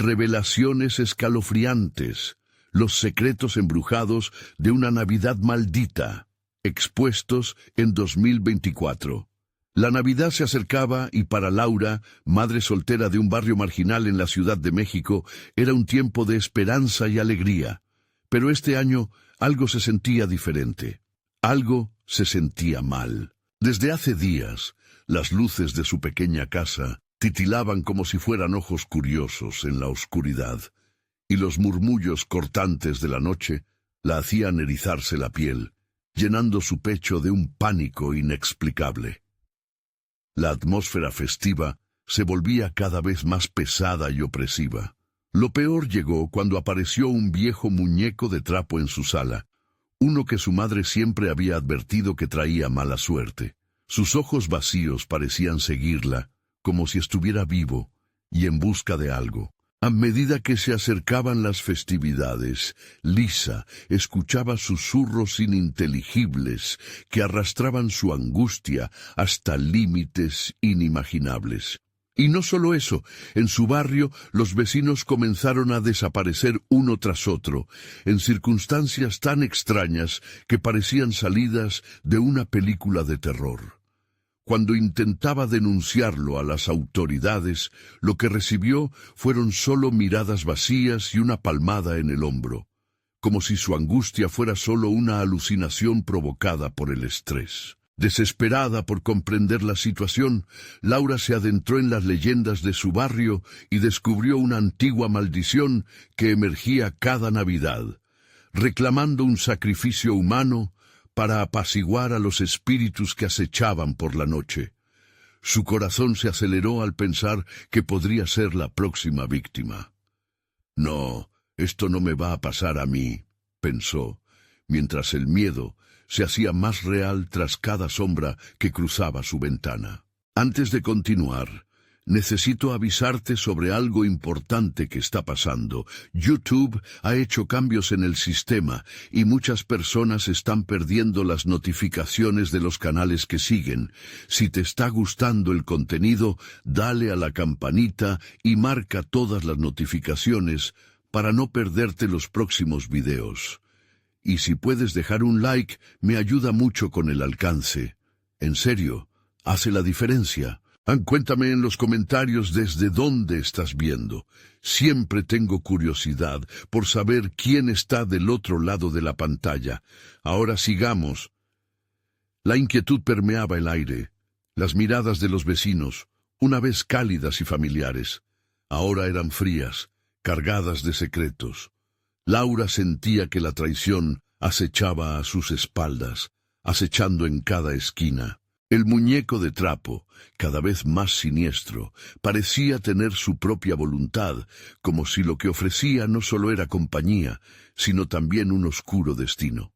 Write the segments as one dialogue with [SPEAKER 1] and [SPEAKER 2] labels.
[SPEAKER 1] revelaciones escalofriantes, los secretos embrujados de una Navidad maldita, expuestos en 2024. La Navidad se acercaba y para Laura, madre soltera de un barrio marginal en la Ciudad de México, era un tiempo de esperanza y alegría. Pero este año algo se sentía diferente. Algo se sentía mal. Desde hace días, las luces de su pequeña casa titilaban como si fueran ojos curiosos en la oscuridad, y los murmullos cortantes de la noche la hacían erizarse la piel, llenando su pecho de un pánico inexplicable. La atmósfera festiva se volvía cada vez más pesada y opresiva. Lo peor llegó cuando apareció un viejo muñeco de trapo en su sala, uno que su madre siempre había advertido que traía mala suerte. Sus ojos vacíos parecían seguirla, como si estuviera vivo y en busca de algo. A medida que se acercaban las festividades, Lisa escuchaba susurros ininteligibles que arrastraban su angustia hasta límites inimaginables. Y no solo eso, en su barrio los vecinos comenzaron a desaparecer uno tras otro, en circunstancias tan extrañas que parecían salidas de una película de terror. Cuando intentaba denunciarlo a las autoridades, lo que recibió fueron solo miradas vacías y una palmada en el hombro, como si su angustia fuera solo una alucinación provocada por el estrés. Desesperada por comprender la situación, Laura se adentró en las leyendas de su barrio y descubrió una antigua maldición que emergía cada Navidad, reclamando un sacrificio humano para apaciguar a los espíritus que acechaban por la noche. Su corazón se aceleró al pensar que podría ser la próxima víctima. «No, esto no me va a pasar a mí», pensó, mientras el miedo se hacía más real tras cada sombra que cruzaba su ventana. Antes de continuar, necesito avisarte sobre algo importante que está pasando. YouTube ha hecho cambios en el sistema y muchas personas están perdiendo las notificaciones de los canales que siguen. Si te está gustando el contenido, dale a la campanita y marca todas las notificaciones para no perderte los próximos videos. Y si puedes dejar un like, me ayuda mucho con el alcance. En serio, hace la diferencia. Cuéntame en los comentarios desde dónde estás viendo. Siempre tengo curiosidad por saber quién está del otro lado de la pantalla. Ahora sigamos. La inquietud permeaba el aire. Las miradas de los vecinos, una vez cálidas y familiares, ahora eran frías, cargadas de secretos. Laura sentía que la traición acechaba a sus espaldas, acechando en cada esquina. El muñeco de trapo, cada vez más siniestro, parecía tener su propia voluntad, como si lo que ofrecía no solo era compañía, sino también un oscuro destino.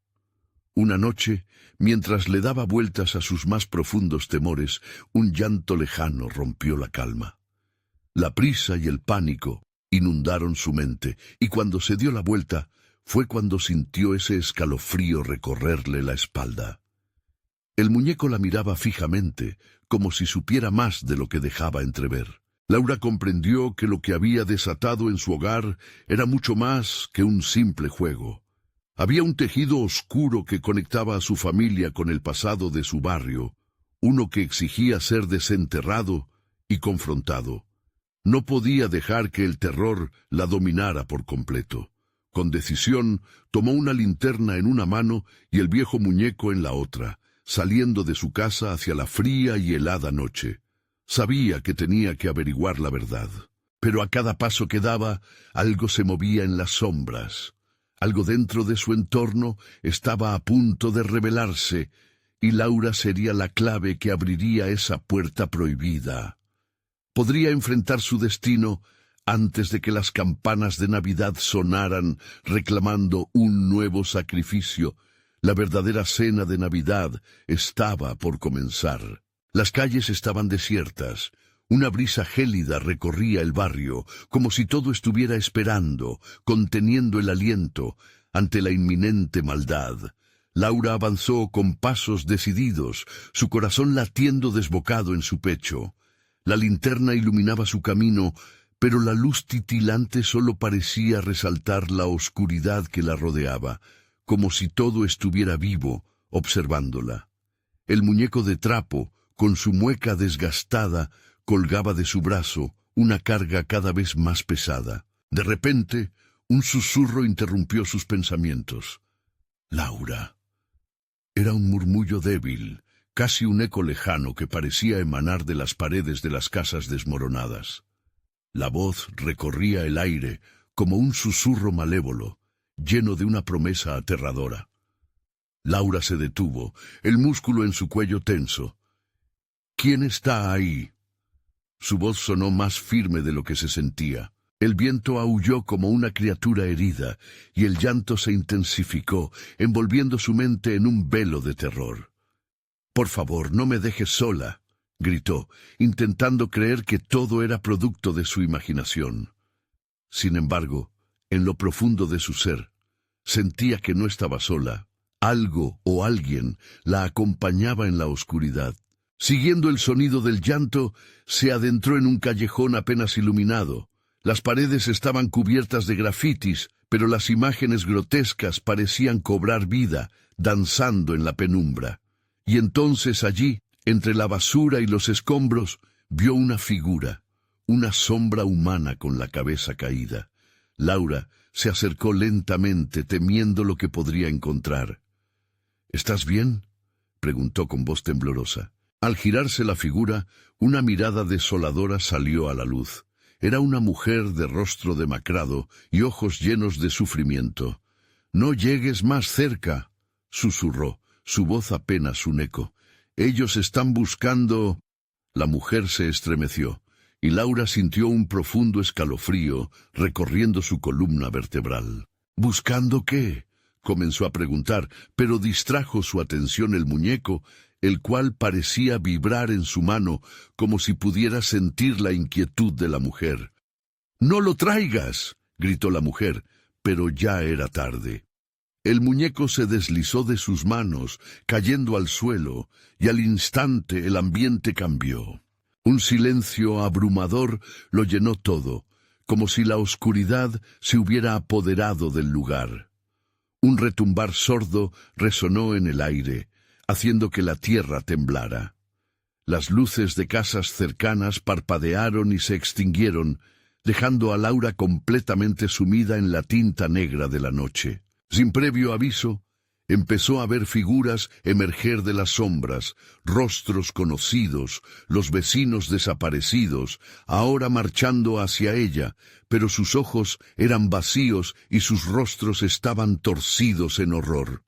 [SPEAKER 1] Una noche, mientras le daba vueltas a sus más profundos temores, un llanto lejano rompió la calma. La prisa y el pánico inundaron su mente, y cuando se dio la vuelta, fue cuando sintió ese escalofrío recorrerle la espalda. El muñeco la miraba fijamente, como si supiera más de lo que dejaba entrever. Laura comprendió que lo que había desatado en su hogar era mucho más que un simple juego. Había un tejido oscuro que conectaba a su familia con el pasado de su barrio, uno que exigía ser desenterrado y confrontado. No podía dejar que el terror la dominara por completo. Con decisión, tomó una linterna en una mano y el viejo muñeco en la otra, saliendo de su casa hacia la fría y helada noche. Sabía que tenía que averiguar la verdad. Pero a cada paso que daba, algo se movía en las sombras. Algo dentro de su entorno estaba a punto de revelarse, y Laura sería la clave que abriría esa puerta prohibida. Podría enfrentar su destino antes de que las campanas de Navidad sonaran reclamando un nuevo sacrificio. La verdadera cena de Navidad estaba por comenzar. Las calles estaban desiertas. Una brisa gélida recorría el barrio, como si todo estuviera esperando, conteniendo el aliento, ante la inminente maldad. Laura avanzó con pasos decididos, su corazón latiendo desbocado en su pecho. La linterna iluminaba su camino, pero la luz titilante solo parecía resaltar la oscuridad que la rodeaba, como si todo estuviera vivo, observándola. El muñeco de trapo, con su mueca desgastada, colgaba de su brazo, una carga cada vez más pesada. De repente, un susurro interrumpió sus pensamientos. «Laura». Era un murmullo débil, casi un eco lejano que parecía emanar de las paredes de las casas desmoronadas. La voz recorría el aire como un susurro malévolo, lleno de una promesa aterradora. Laura se detuvo, el músculo en su cuello tenso. «¿Quién está ahí?». Su voz sonó más firme de lo que se sentía. El viento aulló como una criatura herida, y el llanto se intensificó, envolviendo su mente en un velo de terror. «Por favor, no me dejes sola», gritó, intentando creer que todo era producto de su imaginación. Sin embargo, en lo profundo de su ser, sentía que no estaba sola. Algo o alguien la acompañaba en la oscuridad. Siguiendo el sonido del llanto, se adentró en un callejón apenas iluminado. Las paredes estaban cubiertas de grafitis, pero las imágenes grotescas parecían cobrar vida, danzando en la penumbra. Y entonces allí, entre la basura y los escombros, vio una figura, una sombra humana con la cabeza caída. Laura se acercó lentamente, temiendo lo que podría encontrar. «¿Estás bien?», preguntó con voz temblorosa. Al girarse la figura, una mirada desoladora salió a la luz. Era una mujer de rostro demacrado y ojos llenos de sufrimiento. «No llegues más cerca», susurró, su voz apenas un eco. «Ellos están buscando...». La mujer se estremeció, y Laura sintió un profundo escalofrío recorriendo su columna vertebral. «¿Buscando qué?», comenzó a preguntar, pero distrajo su atención el muñeco, el cual parecía vibrar en su mano como si pudiera sentir la inquietud de la mujer. «¡No lo traigas!», gritó la mujer, pero ya era tarde. El muñeco se deslizó de sus manos, cayendo al suelo, y al instante el ambiente cambió. Un silencio abrumador lo llenó todo, como si la oscuridad se hubiera apoderado del lugar. Un retumbar sordo resonó en el aire, haciendo que la tierra temblara. Las luces de casas cercanas parpadearon y se extinguieron, dejando a Laura completamente sumida en la tinta negra de la noche. Sin previo aviso, empezó a ver figuras emerger de las sombras, rostros conocidos, los vecinos desaparecidos, ahora marchando hacia ella, pero sus ojos eran vacíos y sus rostros estaban torcidos en horror.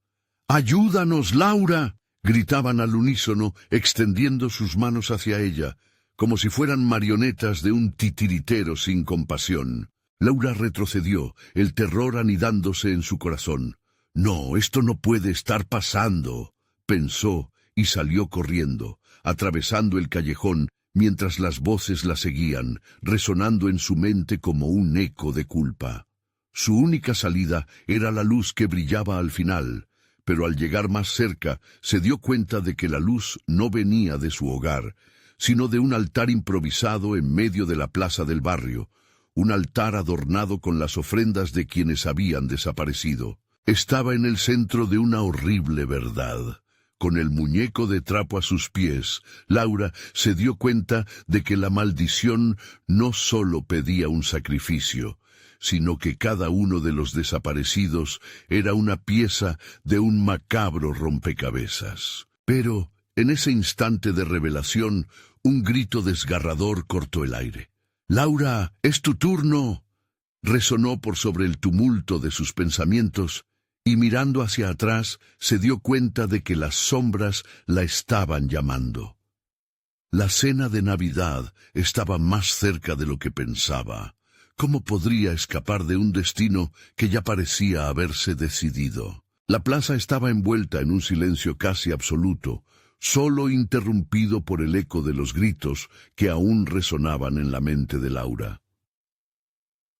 [SPEAKER 1] «¡Ayúdanos, Laura!», gritaban al unísono, extendiendo sus manos hacia ella, como si fueran marionetas de un titiritero sin compasión. Laura retrocedió, el terror anidándose en su corazón. «No, esto no puede estar pasando», pensó, y salió corriendo, atravesando el callejón, mientras las voces la seguían, resonando en su mente como un eco de culpa. Su única salida era la luz que brillaba al final, pero al llegar más cerca se dio cuenta de que la luz no venía de su hogar, sino de un altar improvisado en medio de la plaza del barrio, un altar adornado con las ofrendas de quienes habían desaparecido. Estaba en el centro de una horrible verdad. Con el muñeco de trapo a sus pies, Laura se dio cuenta de que la maldición no solo pedía un sacrificio, sino que cada uno de los desaparecidos era una pieza de un macabro rompecabezas. Pero, en ese instante de revelación, un grito desgarrador cortó el aire. «¡Laura, es tu turno!», resonó por sobre el tumulto de sus pensamientos, y mirando hacia atrás se dio cuenta de que las sombras la estaban llamando. La cena de Navidad estaba más cerca de lo que pensaba. ¿Cómo podría escapar de un destino que ya parecía haberse decidido? La plaza estaba envuelta en un silencio casi absoluto, solo interrumpido por el eco de los gritos que aún resonaban en la mente de Laura.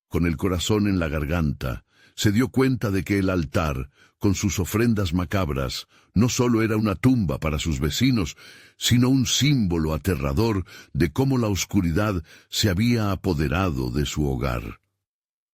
[SPEAKER 1] Con el corazón en la garganta, se dio cuenta de que el altar, con sus ofrendas macabras, no solo era una tumba para sus vecinos, sino un símbolo aterrador de cómo la oscuridad se había apoderado de su hogar.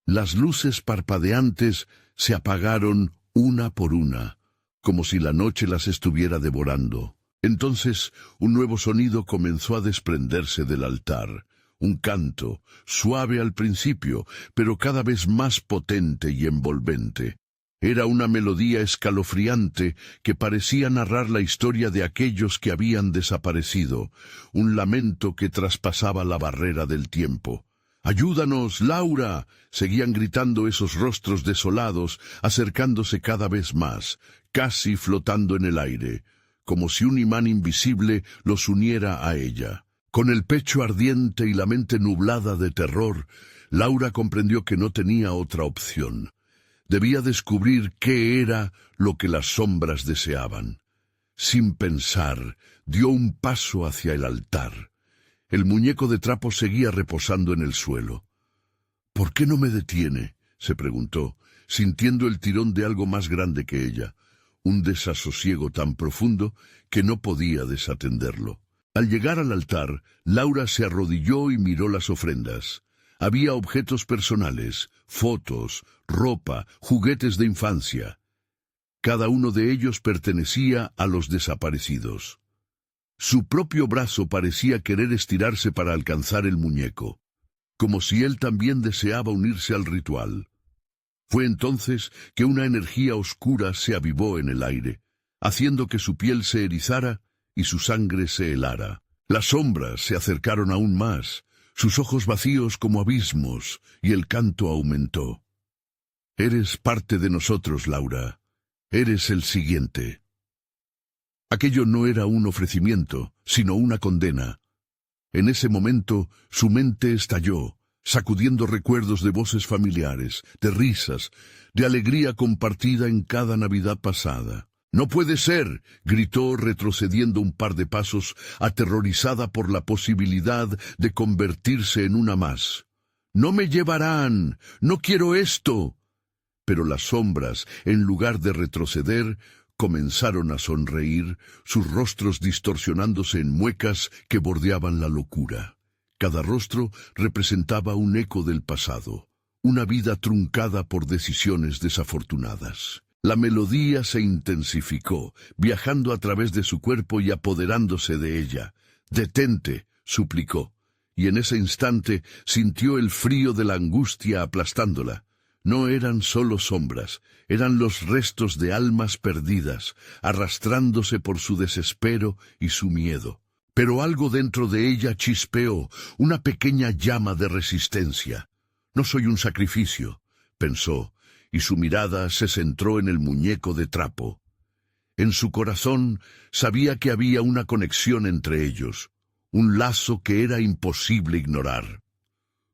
[SPEAKER 1] Las luces parpadeantes se apagaron una por una, como si la noche las estuviera devorando. Entonces un nuevo sonido comenzó a desprenderse del altar. Un canto, suave al principio, pero cada vez más potente y envolvente. Era una melodía escalofriante que parecía narrar la historia de aquellos que habían desaparecido, un lamento que traspasaba la barrera del tiempo. «¡Ayúdanos, Laura!», seguían gritando esos rostros desolados, acercándose cada vez más, casi flotando en el aire, como si un imán invisible los uniera a ella. Con el pecho ardiente y la mente nublada de terror, Laura comprendió que no tenía otra opción. Debía descubrir qué era lo que las sombras deseaban. Sin pensar, dio un paso hacia el altar. El muñeco de trapo seguía reposando en el suelo. «¿Por qué no me detiene?», se preguntó, sintiendo el tirón de algo más grande que ella, un desasosiego tan profundo que no podía desatenderlo. Al llegar al altar, Laura se arrodilló y miró las ofrendas. Había objetos personales, fotos, ropa, juguetes de infancia. Cada uno de ellos pertenecía a los desaparecidos. Su propio brazo parecía querer estirarse para alcanzar el muñeco, como si él también deseaba unirse al ritual. Fue entonces que una energía oscura se avivó en el aire, haciendo que su piel se erizara y su sangre se helara. Las sombras se acercaron aún más, sus ojos vacíos como abismos, y el canto aumentó. «Eres parte de nosotros, Laura. Eres el siguiente». Aquello no era un ofrecimiento, sino una condena. En ese momento, su mente estalló, sacudiendo recuerdos de voces familiares, de risas, de alegría compartida en cada Navidad pasada. «¡No puede ser!», gritó retrocediendo un par de pasos, aterrorizada por la posibilidad de convertirse en una más. «¡No me llevarán! ¡No quiero esto!». Pero las sombras, en lugar de retroceder, comenzaron a sonreír, sus rostros distorsionándose en muecas que bordeaban la locura. Cada rostro representaba un eco del pasado, una vida truncada por decisiones desafortunadas. La melodía se intensificó, viajando a través de su cuerpo y apoderándose de ella. «Detente», suplicó, y en ese instante sintió el frío de la angustia aplastándola. No eran solo sombras, eran los restos de almas perdidas, arrastrándose por su desespero y su miedo. Pero algo dentro de ella chispeó, una pequeña llama de resistencia. «No soy un sacrificio», pensó, y su mirada se centró en el muñeco de trapo. En su corazón sabía que había una conexión entre ellos, un lazo que era imposible ignorar.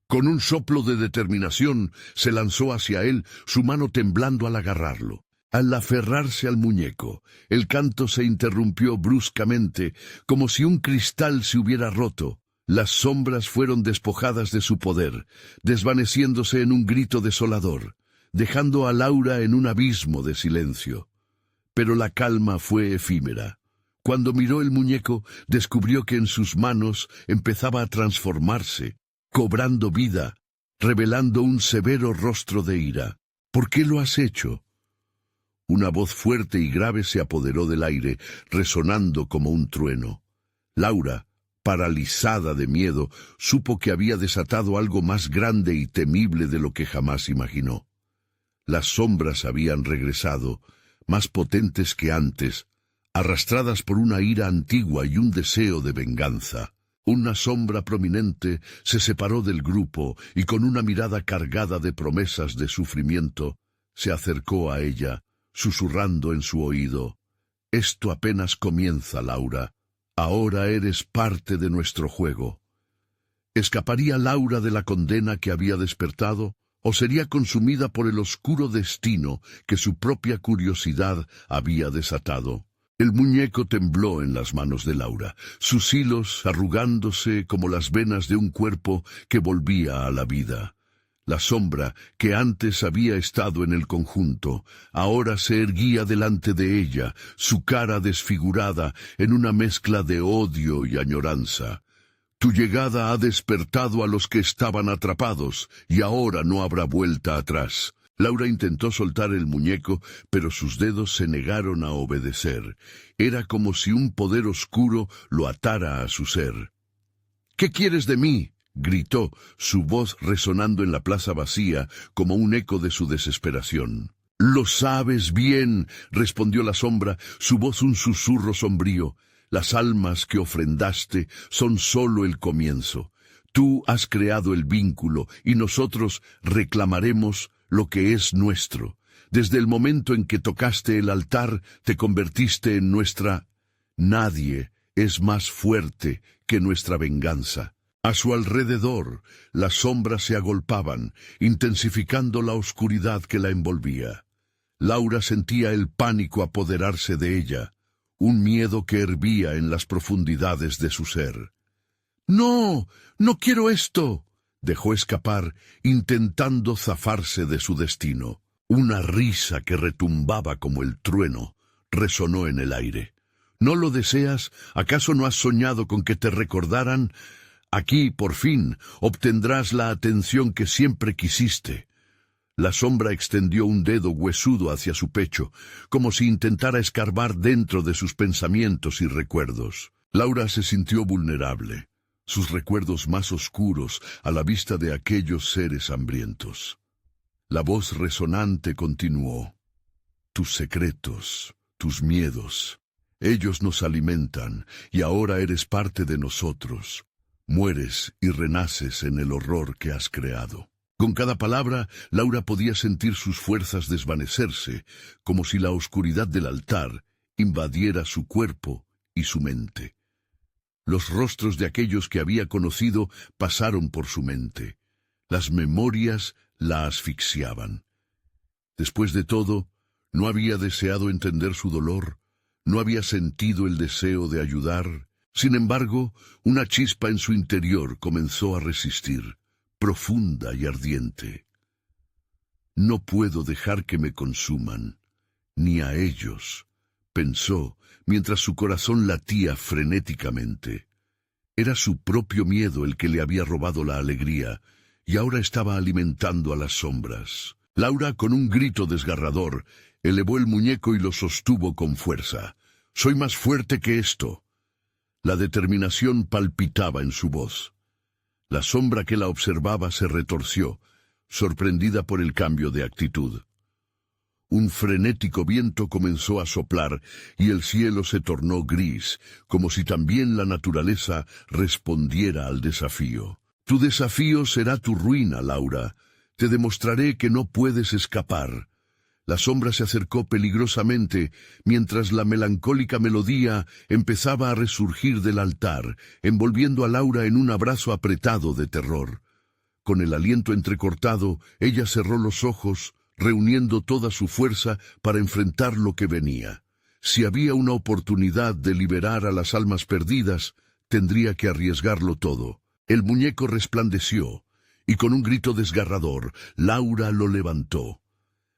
[SPEAKER 1] Con un soplo de determinación se lanzó hacia él, su mano temblando al agarrarlo. Al aferrarse al muñeco, el canto se interrumpió bruscamente, como si un cristal se hubiera roto. Las sombras fueron despojadas de su poder, desvaneciéndose en un grito desolador, dejando a Laura en un abismo de silencio. Pero la calma fue efímera. Cuando miró el muñeco, descubrió que en sus manos empezaba a transformarse, cobrando vida, revelando un severo rostro de ira. «¿Por qué lo has hecho?». Una voz fuerte y grave se apoderó del aire, resonando como un trueno. Laura, paralizada de miedo, supo que había desatado algo más grande y temible de lo que jamás imaginó. Las sombras habían regresado, más potentes que antes, arrastradas por una ira antigua y un deseo de venganza. Una sombra prominente se separó del grupo y con una mirada cargada de promesas de sufrimiento, se acercó a ella, susurrando en su oído: «Esto apenas comienza, Laura. Ahora eres parte de nuestro juego». ¿Escaparía Laura de la condena que había despertado, o sería consumida por el oscuro destino que su propia curiosidad había desatado? El muñeco tembló en las manos de Laura, sus hilos arrugándose como las venas de un cuerpo que volvía a la vida. La sombra, que antes había estado en el conjunto, ahora se erguía delante de ella, su cara desfigurada en una mezcla de odio y añoranza. Tu llegada ha despertado a los que estaban atrapados, y ahora no habrá vuelta atrás. Laura intentó soltar el muñeco, pero sus dedos se negaron a obedecer. Era como si un poder oscuro lo atara a su ser. «¿Qué quieres de mí?», gritó, su voz resonando en la plaza vacía como un eco de su desesperación. «Lo sabes bien», respondió la sombra, su voz un susurro sombrío. «Las almas que ofrendaste son solo el comienzo. Tú has creado el vínculo y nosotros reclamaremos lo que es nuestro. Desde el momento en que tocaste el altar, te convertiste en nuestra. Nadie es más fuerte que nuestra venganza». A su alrededor, las sombras se agolpaban, intensificando la oscuridad que la envolvía. Laura sentía el pánico apoderarse de ella, un miedo que hervía en las profundidades de su ser. «No, no quiero esto», dejó escapar, intentando zafarse de su destino. Una risa que retumbaba como el trueno resonó en el aire. «¿No lo deseas? ¿Acaso no has soñado con que te recordaran? Aquí, por fin, obtendrás la atención que siempre quisiste». La sombra extendió un dedo huesudo hacia su pecho, como si intentara escarbar dentro de sus pensamientos y recuerdos. Laura se sintió vulnerable, sus recuerdos más oscuros a la vista de aquellos seres hambrientos. La voz resonante continuó. «Tus secretos, tus miedos, ellos nos alimentan, y ahora eres parte de nosotros. Mueres y renaces en el horror que has creado». Con cada palabra, Laura podía sentir sus fuerzas desvanecerse, como si la oscuridad del altar invadiera su cuerpo y su mente. Los rostros de aquellos que había conocido pasaron por su mente. Las memorias la asfixiaban. Después de todo, no había deseado entender su dolor, no había sentido el deseo de ayudar. Sin embargo, una chispa en su interior comenzó a resistir, profunda y ardiente. «No puedo dejar que me consuman, ni a ellos», pensó, mientras su corazón latía frenéticamente. Era su propio miedo el que le había robado la alegría, y ahora estaba alimentando a las sombras. Laura, con un grito desgarrador, elevó el muñeco y lo sostuvo con fuerza. «Soy más fuerte que esto». La determinación palpitaba en su voz. La sombra que la observaba se retorció, sorprendida por el cambio de actitud. Un frenético viento comenzó a soplar y el cielo se tornó gris, como si también la naturaleza respondiera al desafío. «Tu desafío será tu ruina, Laura. Te demostraré que no puedes escapar». La sombra se acercó peligrosamente, mientras la melancólica melodía empezaba a resurgir del altar, envolviendo a Laura en un abrazo apretado de terror. Con el aliento entrecortado, ella cerró los ojos, reuniendo toda su fuerza para enfrentar lo que venía. Si había una oportunidad de liberar a las almas perdidas, tendría que arriesgarlo todo. El muñeco resplandeció, y con un grito desgarrador, Laura lo levantó.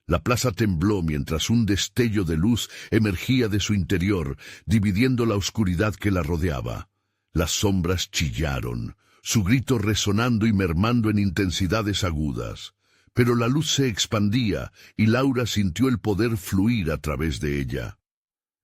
[SPEAKER 1] La plaza tembló mientras un destello de luz emergía de su interior, dividiendo la oscuridad que la rodeaba. Las sombras chillaron, su grito resonando y mermando en intensidades agudas. Pero la luz se expandía y Laura sintió el poder fluir a través de ella.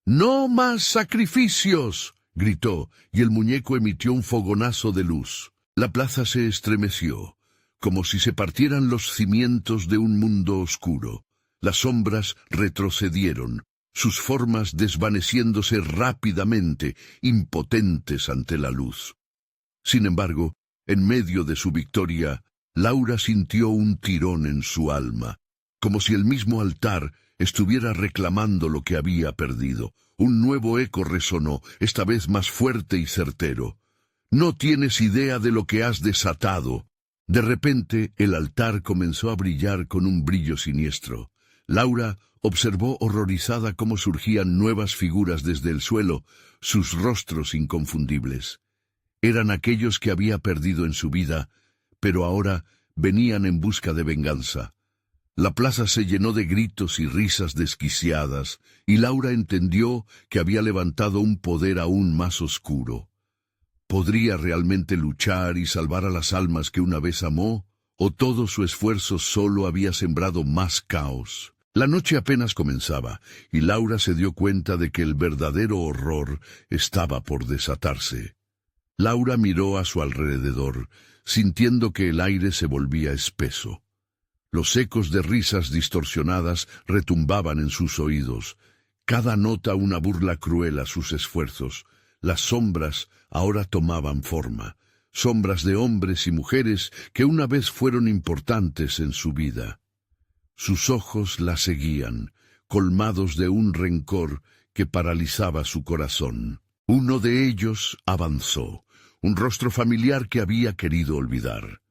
[SPEAKER 1] «¡No más sacrificios!», gritó, y el muñeco emitió un fogonazo de luz. La plaza se estremeció, como si se partieran los cimientos de un mundo oscuro. Las sombras retrocedieron, sus formas desvaneciéndose rápidamente, impotentes ante la luz. Sin embargo, en medio de su victoria, Laura sintió un tirón en su alma, como si el mismo altar estuviera reclamando lo que había perdido. Un nuevo eco resonó, esta vez más fuerte y certero. «No tienes idea de lo que has desatado». De repente, el altar comenzó a brillar con un brillo siniestro. Laura observó horrorizada cómo surgían nuevas figuras desde el suelo, sus rostros inconfundibles. Eran aquellos que había perdido en su vida, pero ahora venían en busca de venganza. La plaza se llenó de gritos y risas desquiciadas, y Laura entendió que había levantado un poder aún más oscuro. ¿Podría realmente luchar y salvar a las almas que una vez amó? ¿O todo su esfuerzo solo había sembrado más caos? La noche apenas comenzaba, y Laura se dio cuenta de que el verdadero horror estaba por desatarse. Laura miró a su alrededor, sintiendo que el aire se volvía espeso. Los ecos de risas distorsionadas retumbaban en sus oídos, cada nota una burla cruel a sus esfuerzos. Las sombras ahora tomaban forma, sombras de hombres y mujeres que una vez fueron importantes en su vida. Sus ojos la seguían, colmados de un rencor que paralizaba su corazón. Uno de ellos avanzó, un rostro familiar que había querido olvidar.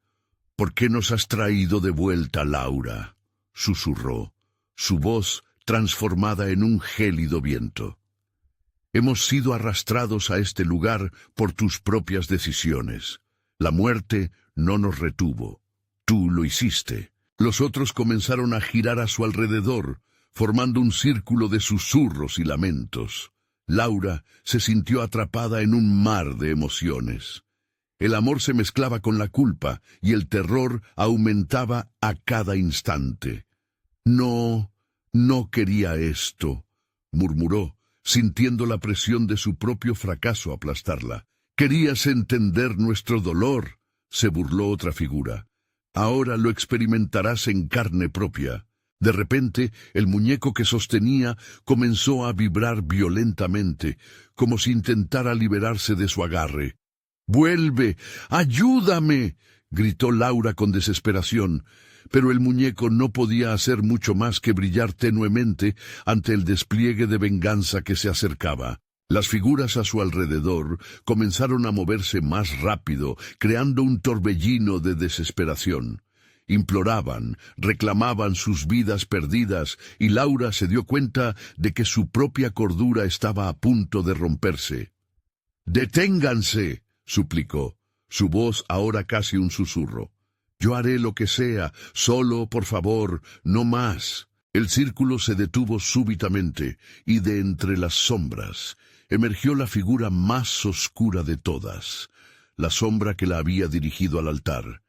[SPEAKER 1] «¿Por qué nos has traído de vuelta, Laura?», susurró, su voz transformada en un gélido viento. «Hemos sido arrastrados a este lugar por tus propias decisiones. La muerte no nos retuvo. Tú lo hiciste». Los otros comenzaron a girar a su alrededor, formando un círculo de susurros y lamentos. Laura se sintió atrapada en un mar de emociones. El amor se mezclaba con la culpa y el terror aumentaba a cada instante. «No quería esto», murmuró, sintiendo la presión de su propio fracaso aplastarla. «Querías entender nuestro dolor», se burló otra figura. «Ahora lo experimentarás en carne propia». De repente, el muñeco que sostenía comenzó a vibrar violentamente, como si intentara liberarse de su agarre. «¡Vuelve! ¡Ayúdame!», gritó Laura con desesperación, pero el muñeco no podía hacer mucho más que brillar tenuemente ante el despliegue de venganza que se acercaba. Las figuras a su alrededor comenzaron a moverse más rápido, creando un torbellino de desesperación. Imploraban, reclamaban sus vidas perdidas, y Laura se dio cuenta de que su propia cordura estaba a punto de romperse. «¡Deténganse!», suplicó, su voz ahora casi un susurro. «Yo haré lo que sea, solo, por favor, no más». El círculo se detuvo súbitamente, y de entre las sombras emergió la figura más oscura de todas, la sombra que la había dirigido al altar.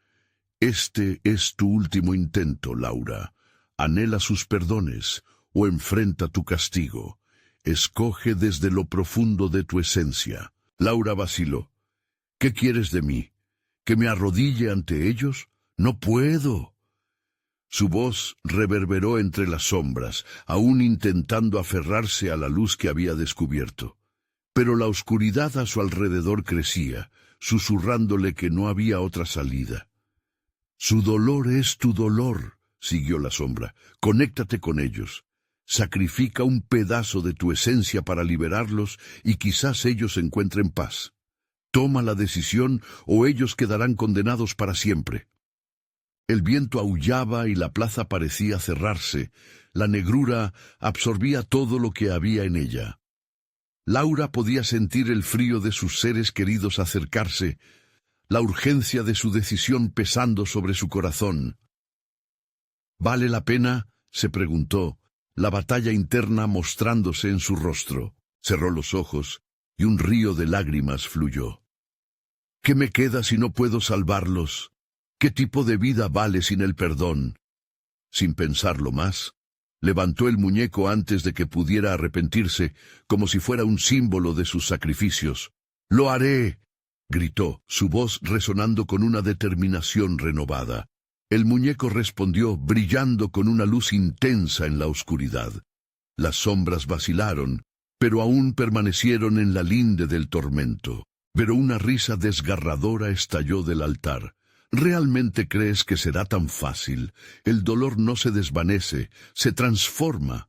[SPEAKER 1] «Este es tu último intento, Laura. Anhela sus perdones o enfrenta tu castigo. Escoge desde lo profundo de tu esencia». Laura vaciló. «¿Qué quieres de mí? ¿Que me arrodille ante ellos? No puedo». Su voz reverberó entre las sombras, aún intentando aferrarse a la luz que había descubierto. Pero la oscuridad a su alrededor crecía, susurrándole que no había otra salida. «Su dolor es tu dolor», siguió la sombra. «Conéctate con ellos. Sacrifica un pedazo de tu esencia para liberarlos y quizás ellos encuentren paz. Toma la decisión o ellos quedarán condenados para siempre». El viento aullaba y la plaza parecía cerrarse. La negrura absorbía todo lo que había en ella. Laura podía sentir el frío de sus seres queridos acercarse, la urgencia de su decisión pesando sobre su corazón. «¿Vale la pena?», se preguntó, la batalla interna mostrándose en su rostro. Cerró los ojos y un río de lágrimas fluyó. «¿Qué me queda si no puedo salvarlos? ¿Qué tipo de vida vale sin el perdón?». Sin pensarlo más, levantó el muñeco antes de que pudiera arrepentirse, como si fuera un símbolo de sus sacrificios. «¡Lo haré!», gritó, su voz resonando con una determinación renovada. El muñeco respondió, brillando con una luz intensa en la oscuridad. Las sombras vacilaron, pero aún permanecieron en la linde del tormento. Pero una risa desgarradora estalló del altar. ¿Realmente crees que será tan fácil? El dolor no se desvanece, se transforma.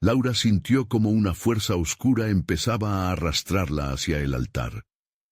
[SPEAKER 1] Laura sintió como una fuerza oscura empezaba a arrastrarla hacia el altar.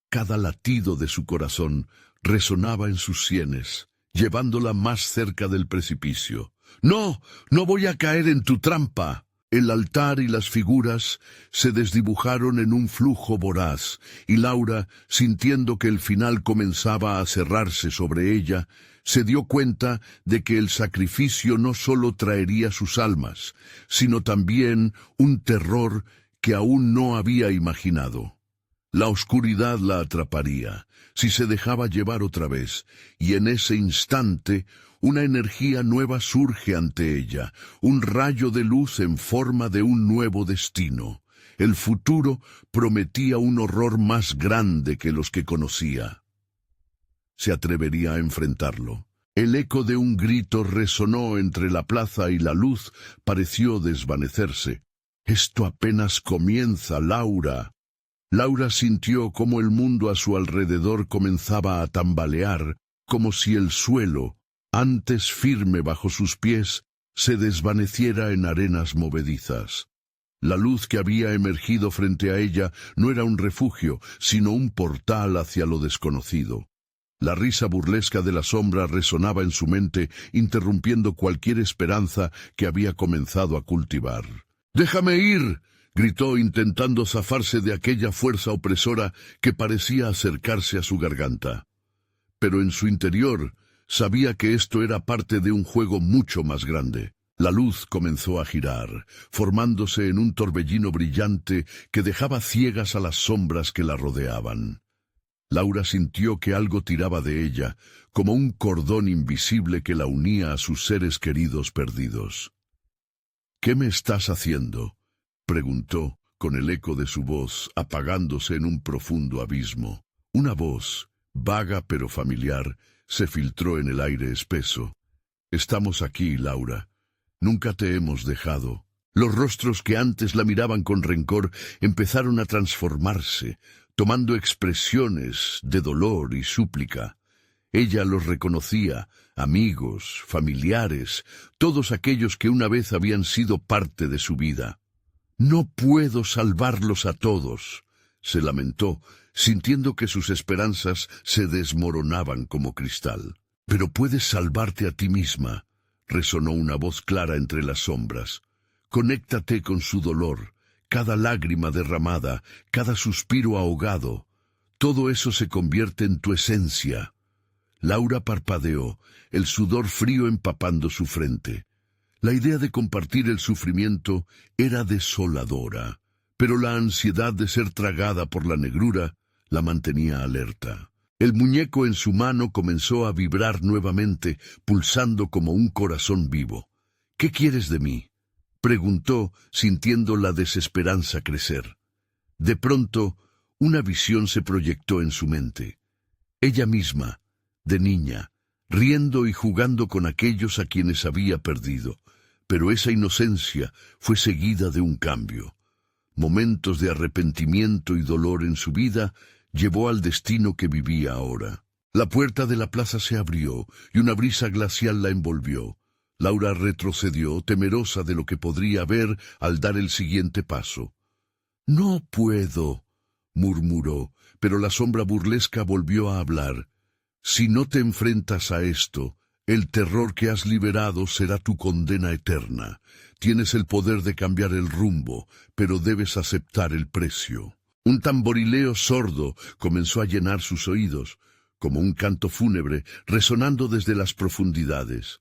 [SPEAKER 1] Cada latido de su corazón resonaba en sus sienes, llevándola más cerca del precipicio. «¡No! ¡No voy a caer en tu trampa!», El altar y las figuras se desdibujaron en un flujo voraz, y Laura, sintiendo que el final comenzaba a cerrarse sobre ella, se dio cuenta de que el sacrificio no solo traería sus almas, sino también un terror que aún no había imaginado. La oscuridad la atraparía, si se dejaba llevar otra vez, y en ese instante una energía nueva surge ante ella, un rayo de luz en forma de un nuevo destino. El futuro prometía un horror más grande que los que conocía. ¿Se atrevería a enfrentarlo? El eco de un grito resonó entre la plaza y la luz pareció desvanecerse. «Esto apenas comienza, Laura». Laura sintió cómo el mundo a su alrededor comenzaba a tambalear, como si el suelo, antes firme bajo sus pies, se desvaneciera en arenas movedizas. La luz que había emergido frente a ella no era un refugio, sino un portal hacia lo desconocido. La risa burlesca de la sombra resonaba en su mente, interrumpiendo cualquier esperanza que había comenzado a cultivar. «¡Déjame ir!», gritó intentando zafarse de aquella fuerza opresora que parecía acercarse a su garganta. Pero en su interior sabía que esto era parte de un juego mucho más grande. La luz comenzó a girar, formándose en un torbellino brillante que dejaba ciegas a las sombras que la rodeaban. Laura sintió que algo tiraba de ella, como un cordón invisible que la unía a sus seres queridos perdidos. «¿Qué me estás haciendo?», preguntó, con el eco de su voz apagándose en un profundo abismo. Una voz, vaga pero familiar, se filtró en el aire espeso. «Estamos aquí, Laura. Nunca te hemos dejado». Los rostros que antes la miraban con rencor empezaron a transformarse, tomando expresiones de dolor y súplica. Ella los reconocía, amigos, familiares, todos aquellos que una vez habían sido parte de su vida. «No puedo salvarlos a todos», se lamentó, sintiendo que sus esperanzas se desmoronaban como cristal. «Pero puedes salvarte a ti misma», resonó una voz clara entre las sombras. «Conéctate con su dolor, cada lágrima derramada, cada suspiro ahogado. Todo eso se convierte en tu esencia». Laura parpadeó, el sudor frío empapando su frente. La idea de compartir el sufrimiento era desoladora, pero la ansiedad de ser tragada por la negrura la mantenía alerta. El muñeco en su mano comenzó a vibrar nuevamente, pulsando como un corazón vivo. «¿Qué quieres de mí?», preguntó, sintiendo la desesperanza crecer. De pronto, una visión se proyectó en su mente. Ella misma, de niña, riendo y jugando con aquellos a quienes había perdido. Pero esa inocencia fue seguida de un cambio. Momentos de arrepentimiento y dolor en su vida llevó al destino que vivía ahora. La puerta de la plaza se abrió y una brisa glacial la envolvió. Laura retrocedió, temerosa de lo que podría ver al dar el siguiente paso. «No puedo», murmuró, pero la sombra burlesca volvió a hablar. «Si no te enfrentas a esto, el terror que has liberado será tu condena eterna. Tienes el poder de cambiar el rumbo, pero debes aceptar el precio». Un tamborileo sordo comenzó a llenar sus oídos, como un canto fúnebre resonando desde las profundidades.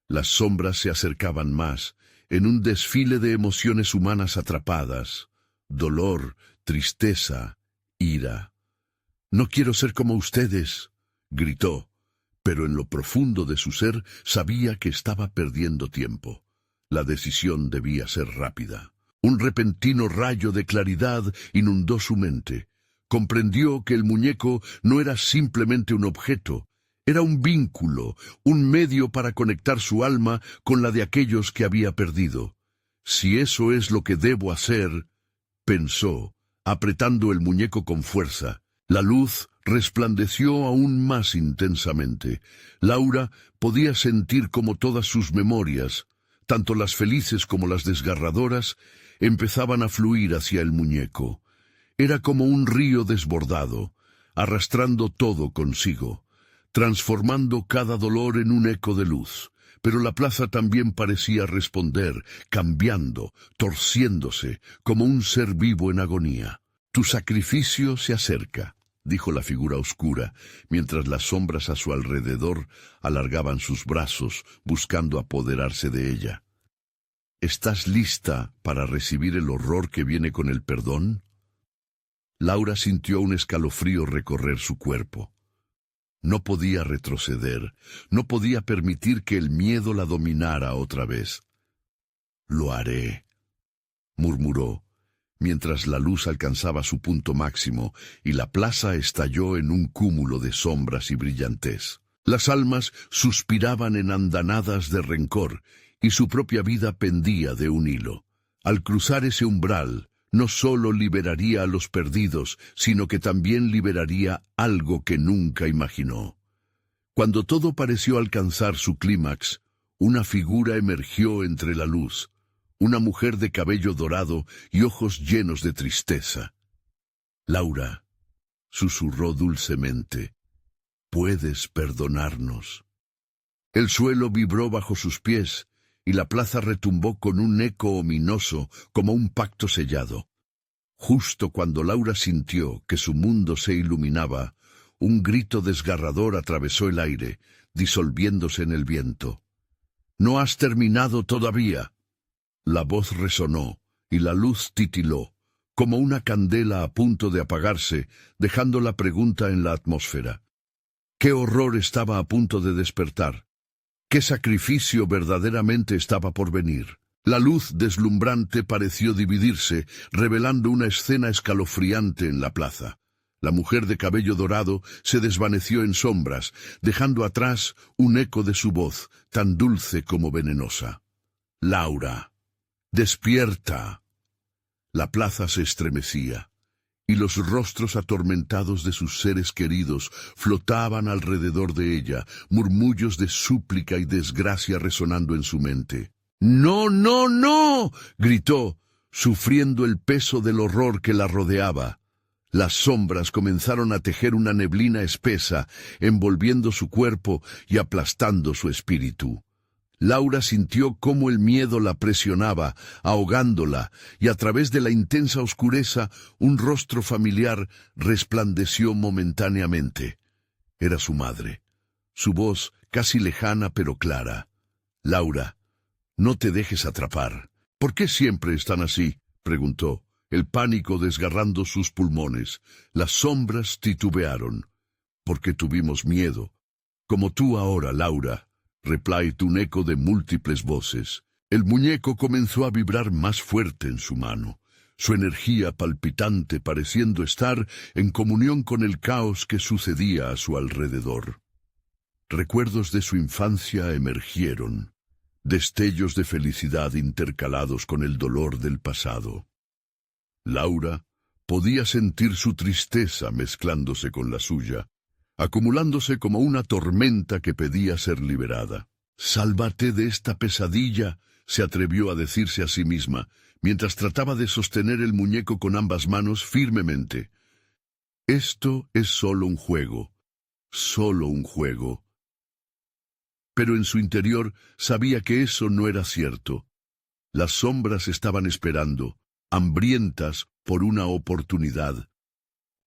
[SPEAKER 1] Las sombras se acercaban más, en un desfile de emociones humanas atrapadas: dolor, tristeza, ira. «No quiero ser como ustedes», gritó, pero en lo profundo de su ser sabía que estaba perdiendo tiempo. La decisión debía ser rápida. Un repentino rayo de claridad inundó su mente. Comprendió que el muñeco no era simplemente un objeto, era un vínculo, un medio para conectar su alma con la de aquellos que había perdido. «Si eso es lo que debo hacer», pensó, apretando el muñeco con fuerza. La luz resplandeció aún más intensamente. Laura podía sentir como todas sus memorias, tanto las felices como las desgarradoras, empezaban a fluir hacia el muñeco. Era como un río desbordado, arrastrando todo consigo, transformando cada dolor en un eco de luz, pero la plaza también parecía responder, cambiando, torciéndose, como un ser vivo en agonía. «Tu sacrificio se acerca», dijo la figura oscura, mientras las sombras a su alrededor alargaban sus brazos, buscando apoderarse de ella. «¿Estás lista para recibir el horror que viene con el perdón?» Laura sintió un escalofrío recorrer su cuerpo. No podía retroceder, no podía permitir que el miedo la dominara otra vez. «Lo haré», murmuró, mientras la luz alcanzaba su punto máximo y la plaza estalló en un cúmulo de sombras y brillantez. Las almas suspiraban en andanadas de rencor y su propia vida pendía de un hilo. Al cruzar ese umbral, no solo liberaría a los perdidos, sino que también liberaría algo que nunca imaginó. Cuando todo pareció alcanzar su clímax, una figura emergió entre la luz, una mujer de cabello dorado y ojos llenos de tristeza. «Laura», susurró dulcemente, «puedes perdonarnos». El suelo vibró bajo sus pies, y la plaza retumbó con un eco ominoso como un pacto sellado. Justo cuando Laura sintió que su mundo se iluminaba, un grito desgarrador atravesó el aire, disolviéndose en el viento. «¿No has terminado todavía?» La voz resonó, y la luz titiló, como una candela a punto de apagarse, dejando la pregunta en la atmósfera. ¿Qué horror estaba a punto de despertar? ¿Qué sacrificio verdaderamente estaba por venir? La luz deslumbrante pareció dividirse, revelando una escena escalofriante en la plaza. La mujer de cabello dorado se desvaneció en sombras, dejando atrás un eco de su voz, tan dulce como venenosa. «Laura, despierta». La plaza se estremecía, y los rostros atormentados de sus seres queridos flotaban alrededor de ella, murmullos de súplica y desgracia resonando en su mente. «¡No, no, no!», gritó, sufriendo el peso del horror que la rodeaba. Las sombras comenzaron a tejer una neblina espesa, envolviendo su cuerpo y aplastando su espíritu. Laura sintió cómo el miedo la presionaba, ahogándola, y a través de la intensa oscureza un rostro familiar resplandeció momentáneamente. Era su madre, su voz casi lejana pero clara. «Laura, no te dejes atrapar». «¿Por qué siempre están así?», preguntó, el pánico desgarrando sus pulmones. Las sombras titubearon. «Porque tuvimos miedo. Como tú ahora, Laura», replay un eco de múltiples voces. El muñeco comenzó a vibrar más fuerte en su mano, su energía palpitante pareciendo estar en comunión con el caos que sucedía a su alrededor. Recuerdos de su infancia emergieron, destellos de felicidad intercalados con el dolor del pasado. Laura podía sentir su tristeza mezclándose con la suya, acumulándose como una tormenta que pedía ser liberada. «Sálvate de esta pesadilla», se atrevió a decirse a sí misma, mientras trataba de sostener el muñeco con ambas manos firmemente. «Esto es solo un juego, solo un juego». Pero en su interior sabía que eso no era cierto. Las sombras estaban esperando, hambrientas por una oportunidad.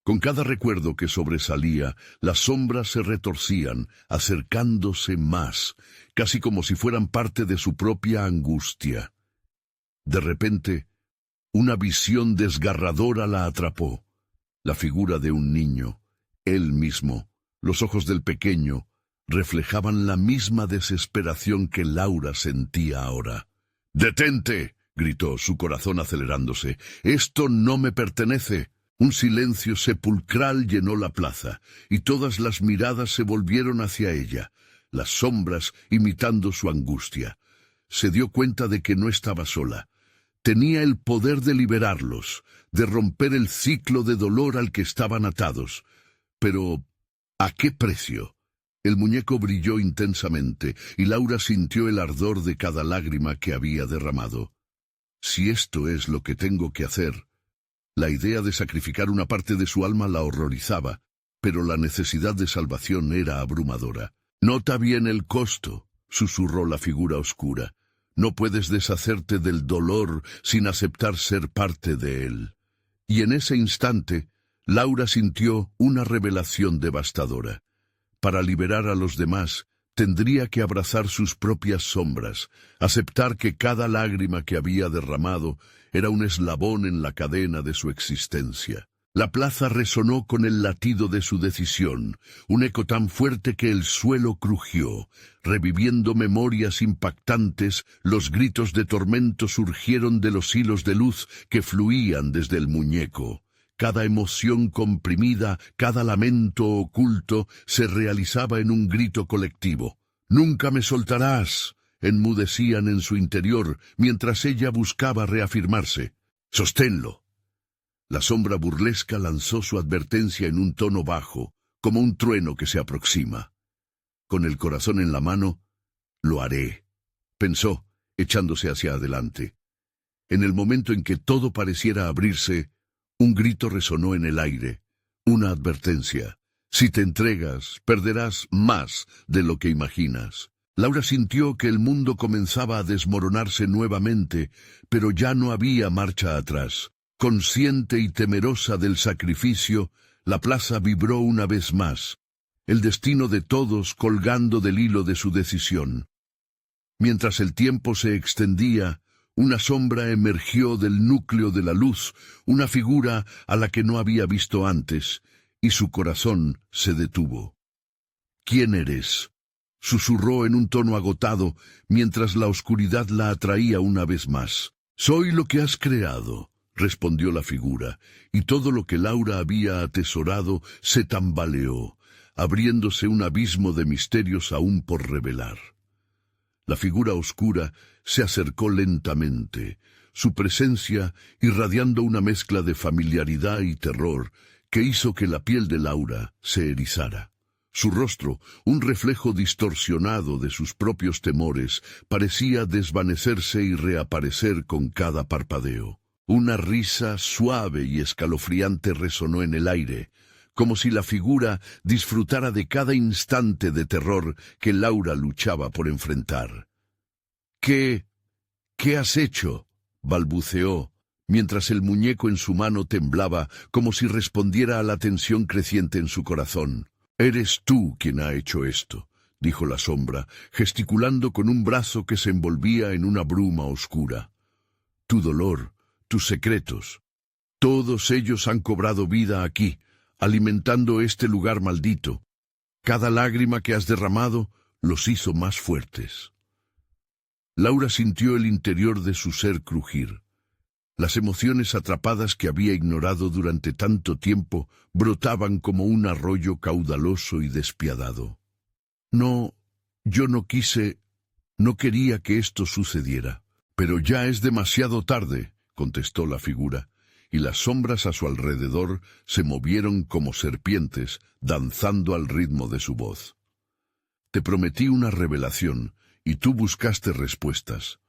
[SPEAKER 1] Con cada recuerdo que sobresalía, las sombras se retorcían, acercándose más, casi como si fueran parte de su propia angustia. De repente, una visión desgarradora la atrapó. La figura de un niño, él mismo, los ojos del pequeño, reflejaban la misma desesperación que Laura sentía ahora. «¡Detente!», gritó, su corazón acelerándose. «Esto no me pertenece». Un silencio sepulcral llenó la plaza, y todas las miradas se volvieron hacia ella, las sombras imitando su angustia. Se dio cuenta de que no estaba sola. Tenía el poder de liberarlos, de romper el ciclo de dolor al que estaban atados. Pero, ¿a qué precio? El muñeco brilló intensamente, y Laura sintió el ardor de cada lágrima que había derramado. «Si esto es lo que tengo que hacer». La idea de sacrificar una parte de su alma la horrorizaba, pero la necesidad de salvación era abrumadora. «Nota bien el costo», susurró la figura oscura. No puedes deshacerte del dolor sin aceptar ser parte de él. Y en ese instante, Laura sintió una revelación devastadora. Para liberar a los demás, tendría que abrazar sus propias sombras, aceptar que cada lágrima que había derramado era un eslabón en la cadena de su existencia. La plaza resonó con el latido de su decisión, un eco tan fuerte que el suelo crujió. Reviviendo memorias impactantes, los gritos de tormento surgieron de los hilos de luz que fluían desde el muñeco. Cada emoción comprimida, cada lamento oculto, se realizaba en un grito colectivo. «¡Nunca me soltarás!», enmudecían en su interior, mientras ella buscaba reafirmarse. «¡Sosténlo!». La sombra burlesca lanzó su advertencia en un tono bajo, como un trueno que se aproxima. Con el corazón en la mano, «Lo haré», pensó, echándose hacia adelante. En el momento en que todo pareciera abrirse, un grito resonó en el aire, una advertencia. «Si te entregas, perderás más de lo que imaginas». Laura sintió que el mundo comenzaba a desmoronarse nuevamente, pero ya no había marcha atrás. Consciente y temerosa del sacrificio, la plaza vibró una vez más, el destino de todos colgando del hilo de su decisión. Mientras el tiempo se extendía, una sombra emergió del núcleo de la luz, una figura a la que no había visto antes, y su corazón se detuvo. «¿Quién eres?», susurró en un tono agotado, mientras la oscuridad la atraía una vez más. «Soy lo que has creado», respondió la figura, y todo lo que Laura había atesorado se tambaleó, abriéndose un abismo de misterios aún por revelar. La figura oscura se acercó lentamente, su presencia irradiando una mezcla de familiaridad y terror que hizo que la piel de Laura se erizara. Su rostro, un reflejo distorsionado de sus propios temores, parecía desvanecerse y reaparecer con cada parpadeo. Una risa suave y escalofriante resonó en el aire, como si la figura disfrutara de cada instante de terror que Laura luchaba por enfrentar. «¿Qué has hecho?», balbuceó, mientras el muñeco en su mano temblaba como si respondiera a la tensión creciente en su corazón. «Eres tú quien ha hecho esto», dijo la sombra, gesticulando con un brazo que se envolvía en una bruma oscura. «Tu dolor, tus secretos, todos ellos han cobrado vida aquí, alimentando este lugar maldito. Cada lágrima que has derramado los hizo más fuertes». Laura sintió el interior de su ser crujir. Las emociones atrapadas que había ignorado durante tanto tiempo brotaban como un arroyo caudaloso y despiadado. «No, yo no quería que esto sucediera. Pero ya es demasiado tarde», contestó la figura, y las sombras a su alrededor se movieron como serpientes, danzando al ritmo de su voz. «Te prometí una revelación, y tú buscaste respuestas.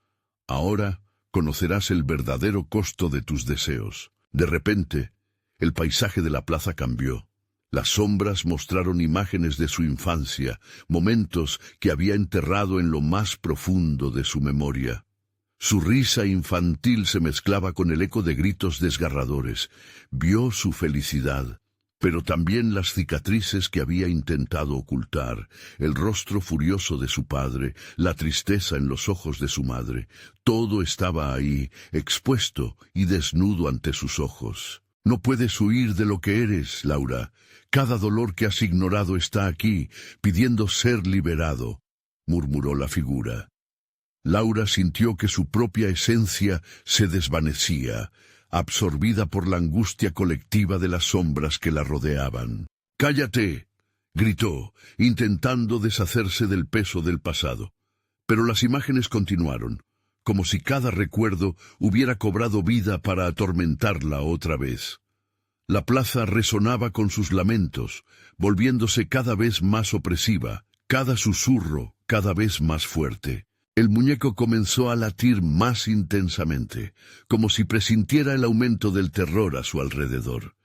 [SPEAKER 1] Ahora conocerás el verdadero costo de tus deseos». De repente, el paisaje de la plaza cambió. Las sombras mostraron imágenes de su infancia, momentos que había enterrado en lo más profundo de su memoria. Su risa infantil se mezclaba con el eco de gritos desgarradores. Vio su felicidad, pero también las cicatrices que había intentado ocultar, el rostro furioso de su padre, la tristeza en los ojos de su madre. Todo estaba ahí, expuesto y desnudo ante sus ojos. «No puedes huir de lo que eres, Laura. Cada dolor que has ignorado está aquí, pidiendo ser liberado», murmuró la figura. Laura sintió que su propia esencia se desvanecía, absorbida por la angustia colectiva de las sombras que la rodeaban. «¡Cállate!», gritó, intentando deshacerse del peso del pasado. Pero las imágenes continuaron, como si cada recuerdo hubiera cobrado vida para atormentarla otra vez. La plaza resonaba con sus lamentos, volviéndose cada vez más opresiva, cada susurro cada vez más fuerte. El muñeco comenzó a latir más intensamente, como si presintiera el aumento del terror a su alrededor.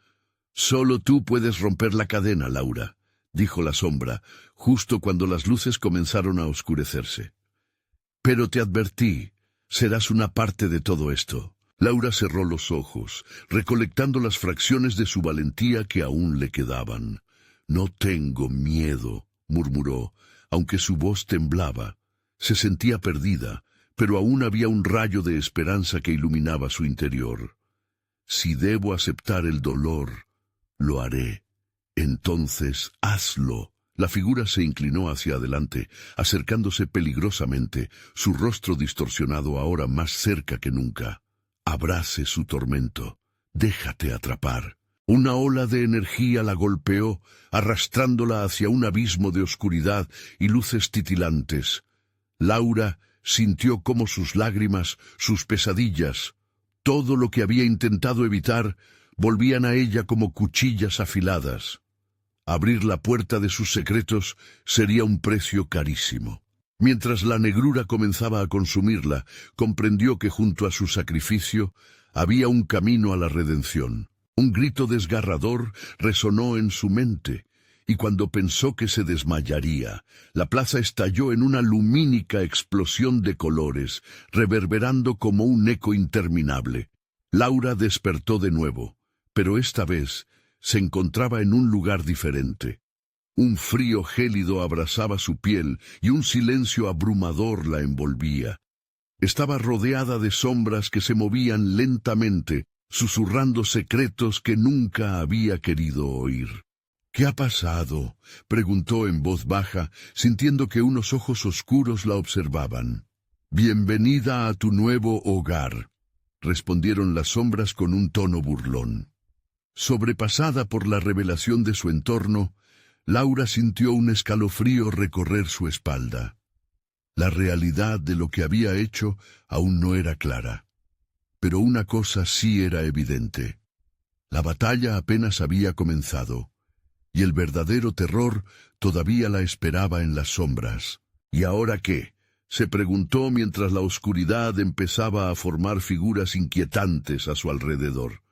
[SPEAKER 1] «Solo tú puedes romper la cadena, Laura», dijo la sombra, justo cuando las luces comenzaron a oscurecerse. Pero te advertí, serás una parte de todo esto. Laura cerró los ojos, recolectando las fracciones de su valentía que aún le quedaban. No tengo miedo, murmuró, aunque su voz temblaba. Se sentía perdida, pero aún había un rayo de esperanza que iluminaba su interior. Si debo aceptar el dolor, lo haré. Entonces, hazlo. La figura se inclinó hacia adelante, acercándose peligrosamente, su rostro distorsionado ahora más cerca que nunca. Abrace su tormento. Déjate atrapar. Una ola de energía la golpeó, arrastrándola hacia un abismo de oscuridad y luces titilantes. Laura sintió cómo sus lágrimas, sus pesadillas, todo lo que había intentado evitar, volvían a ella como cuchillas afiladas. Abrir la puerta de sus secretos sería un precio carísimo. Mientras la negrura comenzaba a consumirla, comprendió que junto a su sacrificio había un camino a la redención. Un grito desgarrador resonó en su mente, y cuando pensó que se desmayaría, la plaza estalló en una lumínica explosión de colores, reverberando como un eco interminable. Laura despertó de nuevo, pero esta vez se encontraba en un lugar diferente. Un frío gélido abrasaba su piel y un silencio abrumador la envolvía. Estaba rodeada de sombras que se movían lentamente, susurrando secretos que nunca había querido oír. —¿Qué ha pasado? —preguntó en voz baja, sintiendo que unos ojos oscuros la observaban. —Bienvenida a tu nuevo hogar —respondieron las sombras con un tono burlón. Sobrepasada por la revelación de su entorno, Laura sintió un escalofrío recorrer su espalda. La realidad de lo que había hecho aún no era clara. Pero una cosa sí era evidente. La batalla apenas había comenzado, y el verdadero terror todavía la esperaba en las sombras. ¿Y ahora qué? Se preguntó mientras la oscuridad empezaba a formar figuras inquietantes a su alrededor.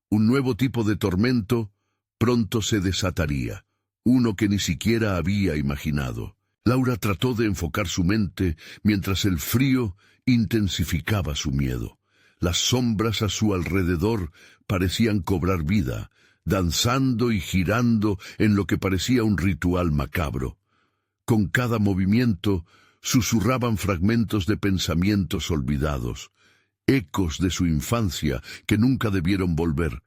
[SPEAKER 1] Un nuevo tipo de tormento pronto se desataría, uno que ni siquiera había imaginado. Laura trató de enfocar su mente mientras el frío intensificaba su miedo. Las sombras a su alrededor parecían cobrar vida, danzando y girando en lo que parecía un ritual macabro. Con cada movimiento susurraban fragmentos de pensamientos olvidados, ecos de su infancia que nunca debieron volver.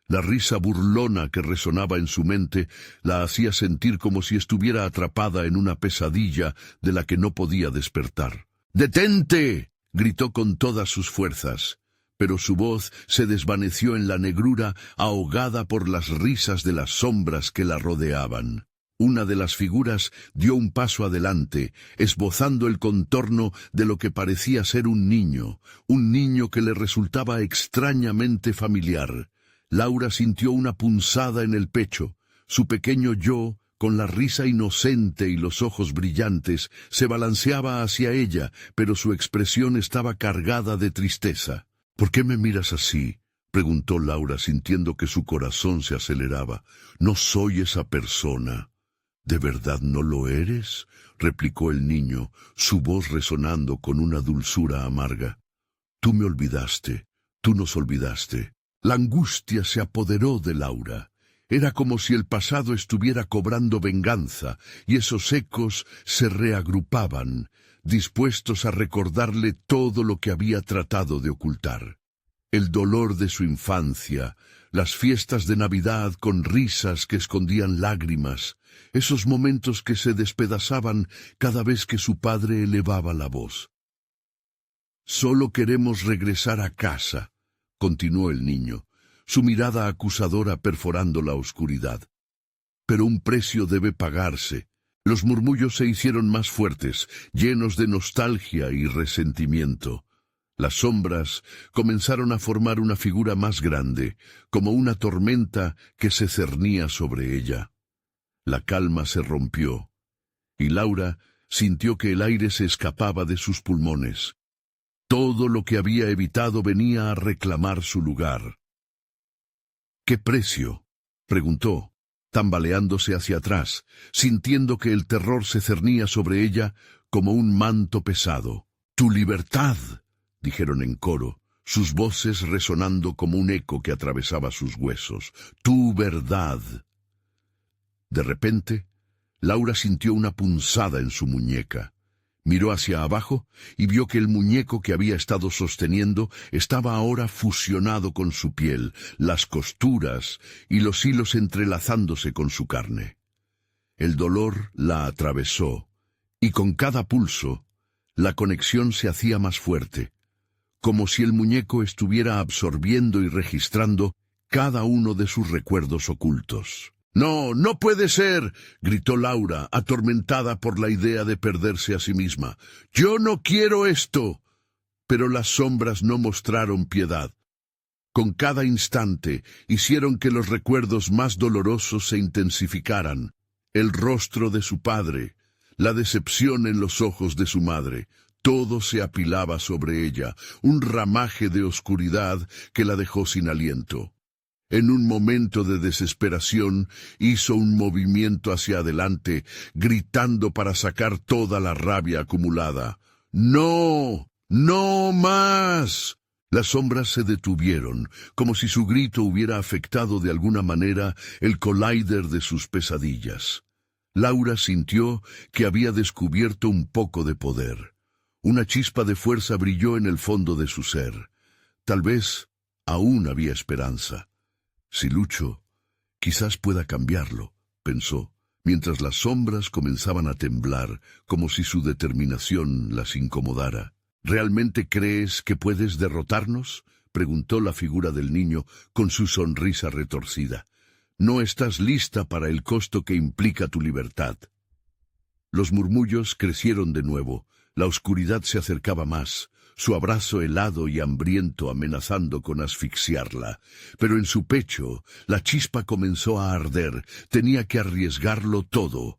[SPEAKER 1] La risa burlona que resonaba en su mente la hacía sentir como si estuviera atrapada en una pesadilla de la que no podía despertar. ¡Detente!, gritó con todas sus fuerzas, pero su voz se desvaneció en la negrura, ahogada por las risas de las sombras que la rodeaban. Una de las figuras dio un paso adelante, esbozando el contorno de lo que parecía ser un niño que le resultaba extrañamente familiar. Laura sintió una punzada en el pecho. Su pequeño yo, con la risa inocente y los ojos brillantes, se balanceaba hacia ella, pero su expresión estaba cargada de tristeza. —¿Por qué me miras así? —preguntó Laura, sintiendo que su corazón se aceleraba. —No soy esa persona. —¿De verdad no lo eres? —replicó el niño, su voz resonando con una dulzura amarga. Tú me olvidaste, tú nos olvidaste. La angustia se apoderó de Laura. Era como si el pasado estuviera cobrando venganza, y esos ecos se reagrupaban, dispuestos a recordarle todo lo que había tratado de ocultar. El dolor de su infancia, las fiestas de Navidad con risas que escondían lágrimas, esos momentos que se despedazaban cada vez que su padre elevaba la voz. «Solo queremos regresar a casa», continuó el niño, su mirada acusadora perforando la oscuridad. «Pero un precio debe pagarse». Los murmullos se hicieron más fuertes, llenos de nostalgia y resentimiento. Las sombras comenzaron a formar una figura más grande, como una tormenta que se cernía sobre ella. La calma se rompió, y Laura sintió que el aire se escapaba de sus pulmones. Todo lo que había evitado venía a reclamar su lugar. —¿Qué precio? —preguntó. tambaleándose hacia atrás, sintiendo que el terror se cernía sobre ella como un manto pesado. «¡Tu libertad!», dijeron en coro, sus voces resonando como un eco que atravesaba sus huesos. «¡Tu verdad!». De repente, Laura sintió una punzada en su muñeca. Miró hacia abajo y vio que el muñeco que había estado sosteniendo estaba ahora fusionado con su piel, las costuras y los hilos entrelazándose con su carne. El dolor la atravesó, y con cada pulso, la conexión se hacía más fuerte, como si el muñeco estuviera absorbiendo y registrando cada uno de sus recuerdos ocultos. «¡No, no puede ser!», gritó Laura, atormentada por la idea de perderse a sí misma. «¡Yo no quiero esto!». Pero las sombras no mostraron piedad. Con cada instante hicieron que los recuerdos más dolorosos se intensificaran. El rostro de su padre, la decepción en los ojos de su madre, todo se apilaba sobre ella, un ramaje de oscuridad que la dejó sin aliento. En un momento de desesperación, hizo un movimiento hacia adelante, gritando para sacar toda la rabia acumulada. «¡No! ¡No más!». Las sombras se detuvieron, como si su grito hubiera afectado de alguna manera el collider de sus pesadillas. Laura sintió que había descubierto un poco de poder. Una chispa de fuerza brilló en el fondo de su ser. Tal vez aún había esperanza. «Si lucho, quizás pueda cambiarlo», pensó, mientras las sombras comenzaban a temblar, como si su determinación las incomodara. «¿Realmente crees que puedes derrotarnos?», preguntó la figura del niño con su sonrisa retorcida. «No estás lista para el costo que implica tu libertad». Los murmullos crecieron de nuevo, la oscuridad se acercaba más, su abrazo helado y hambriento amenazando con asfixiarla. Pero en su pecho, la chispa comenzó a arder. Tenía que arriesgarlo todo.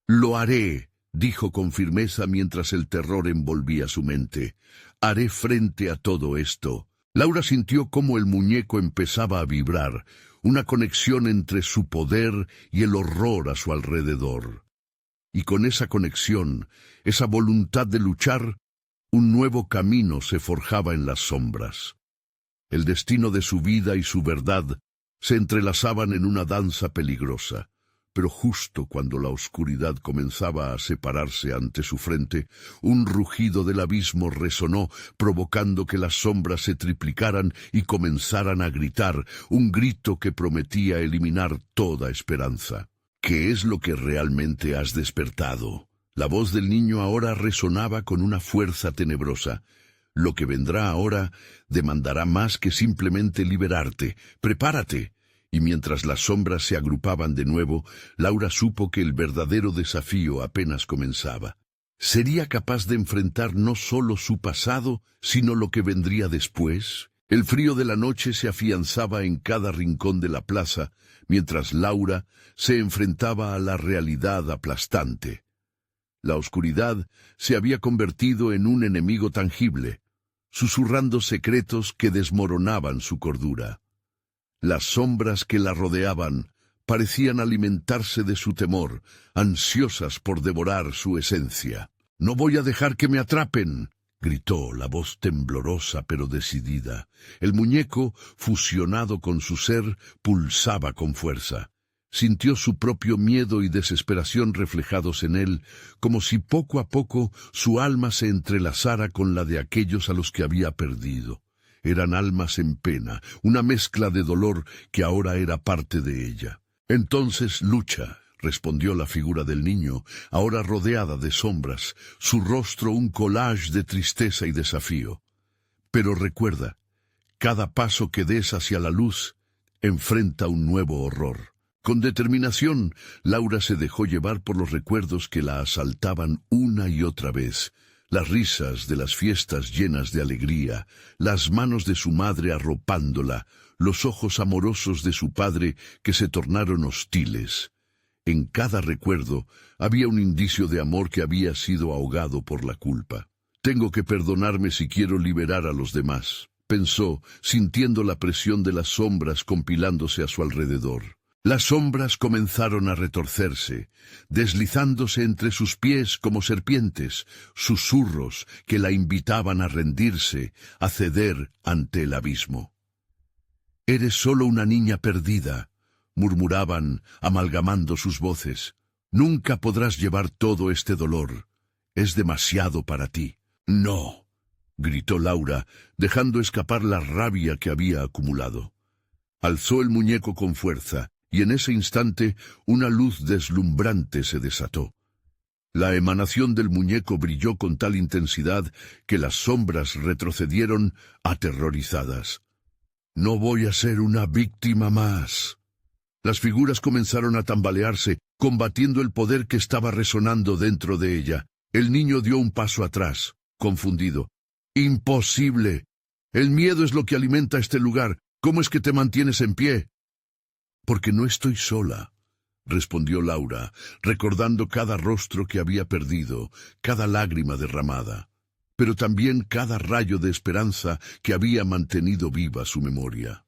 [SPEAKER 1] «Lo haré», dijo con firmeza mientras el terror envolvía su mente. «Haré frente a todo esto». Laura sintió cómo el muñeco empezaba a vibrar, una conexión entre su poder y el horror a su alrededor. Y con esa conexión, esa voluntad de luchar, un nuevo camino se forjaba en las sombras. El destino de su vida y su verdad se entrelazaban en una danza peligrosa, pero justo cuando la oscuridad comenzaba a separarse ante su frente, un rugido del abismo resonó, provocando que las sombras se triplicaran y comenzaran a gritar, un grito que prometía eliminar toda esperanza. «¿Qué es lo que realmente has despertado?». La voz del niño ahora resonaba con una fuerza tenebrosa. «Lo que vendrá ahora demandará más que simplemente liberarte. Prepárate». Y mientras las sombras se agrupaban de nuevo, Laura supo que el verdadero desafío apenas comenzaba. ¿Sería capaz de enfrentar no solo su pasado, sino lo que vendría después? El frío de la noche se afianzaba en cada rincón de la plaza, mientras Laura se enfrentaba a la realidad aplastante. La oscuridad se había convertido en un enemigo tangible, susurrando secretos que desmoronaban su cordura. Las sombras que la rodeaban parecían alimentarse de su temor, ansiosas por devorar su esencia. «No voy a dejar que me atrapen», gritó la voz temblorosa pero decidida. El muñeco, fusionado con su ser, pulsaba con fuerza. Sintió su propio miedo y desesperación reflejados en él, como si poco a poco su alma se entrelazara con la de aquellos a los que había perdido. Eran almas en pena, una mezcla de dolor que ahora era parte de ella. «Entonces lucha», respondió la figura del niño, ahora rodeada de sombras, su rostro un collage de tristeza y desafío. «Pero recuerda, cada paso que des hacia la luz enfrenta un nuevo horror». Con determinación, Laura se dejó llevar por los recuerdos que la asaltaban una y otra vez. Las risas de las fiestas llenas de alegría, las manos de su madre arropándola, los ojos amorosos de su padre que se tornaron hostiles. En cada recuerdo había un indicio de amor que había sido ahogado por la culpa. «Tengo que perdonarme si quiero liberar a los demás», pensó, sintiendo la presión de las sombras compilándose a su alrededor. Las sombras comenzaron a retorcerse, deslizándose entre sus pies como serpientes, susurros que la invitaban a rendirse, a ceder ante el abismo. «Eres solo una niña perdida», murmuraban, amalgamando sus voces. «Nunca podrás llevar todo este dolor. Es demasiado para ti». «No», gritó Laura, dejando escapar la rabia que había acumulado. Alzó el muñeco con fuerza, y en ese instante una luz deslumbrante se desató. La emanación del muñeco brilló con tal intensidad que las sombras retrocedieron aterrorizadas. «No voy a ser una víctima más». Las figuras comenzaron a tambalearse, combatiendo el poder que estaba resonando dentro de ella. El niño dio un paso atrás, confundido. «¡Imposible! El miedo es lo que alimenta este lugar. ¿Cómo es que te mantienes en pie?» «Porque no estoy sola», respondió Laura, recordando cada rostro que había perdido, cada lágrima derramada, pero también cada rayo de esperanza que había mantenido viva su memoria.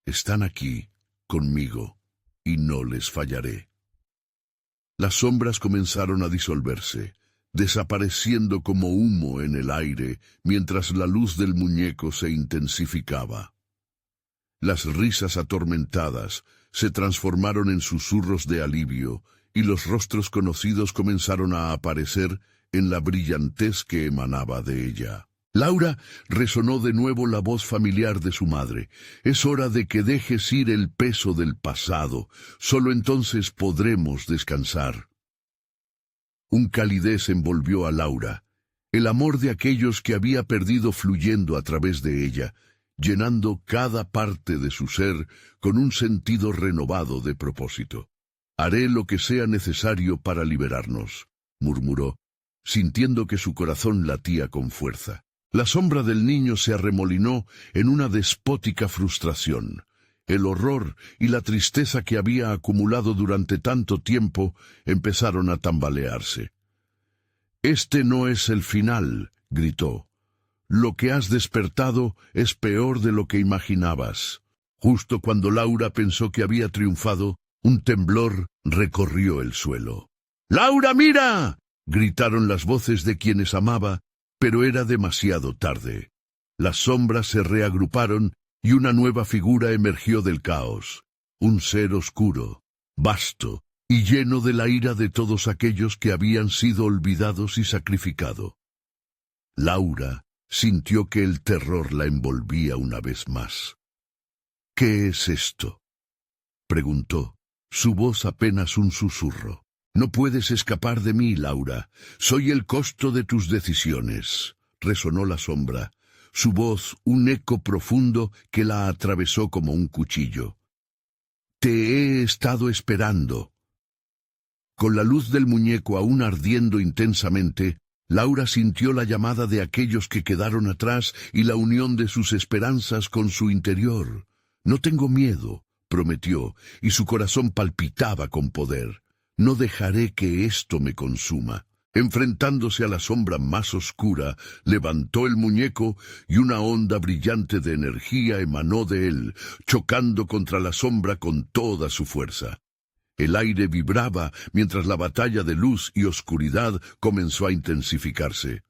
[SPEAKER 1] «Están aquí, conmigo, y no les fallaré». Las sombras comenzaron a disolverse, desapareciendo como humo en el aire, mientras la luz del muñeco se intensificaba. Las risas atormentadas se transformaron en susurros de alivio, y los rostros conocidos comenzaron a aparecer en la brillantez que emanaba de ella. Laura, resonó de nuevo la voz familiar de su madre. «Es hora de que dejes ir el peso del pasado. Solo entonces podremos descansar». Un calidez envolvió a Laura, el amor de aquellos que había perdido fluyendo a través de ella, llenando cada parte de su ser con un sentido renovado de propósito. «Haré lo que sea necesario para liberarnos», murmuró, sintiendo que su corazón latía con fuerza. La sombra del niño se arremolinó en una despótica frustración. El horror y la tristeza que había acumulado durante tanto tiempo empezaron a tambalearse. «Este no es el final», gritó. «Lo que has despertado es peor de lo que imaginabas». Justo cuando Laura pensó que había triunfado, un temblor recorrió el suelo. «¡Laura, mira!», gritaron las voces de quienes amaba, pero era demasiado tarde. Las sombras se reagruparon y una nueva figura emergió del caos. Un ser oscuro, vasto y lleno de la ira de todos aquellos que habían sido olvidados y sacrificados. Laura sintió que el terror la envolvía una vez más. «¿Qué es esto?», preguntó, su voz apenas un susurro. «No puedes escapar de mí, Laura. Soy el costo de tus decisiones», resonó la sombra, su voz un eco profundo que la atravesó como un cuchillo. «Te he estado esperando». Con la luz del muñeco aún ardiendo intensamente, Laura sintió la llamada de aquellos que quedaron atrás y la unión de sus esperanzas con su interior. «No tengo miedo», prometió, y su corazón palpitaba con poder. «No dejaré que esto me consuma». Enfrentándose a la sombra más oscura, levantó el muñeco y una onda brillante de energía emanó de él, chocando contra la sombra con toda su fuerza. El aire vibraba mientras la batalla de luz y oscuridad comenzó a intensificarse.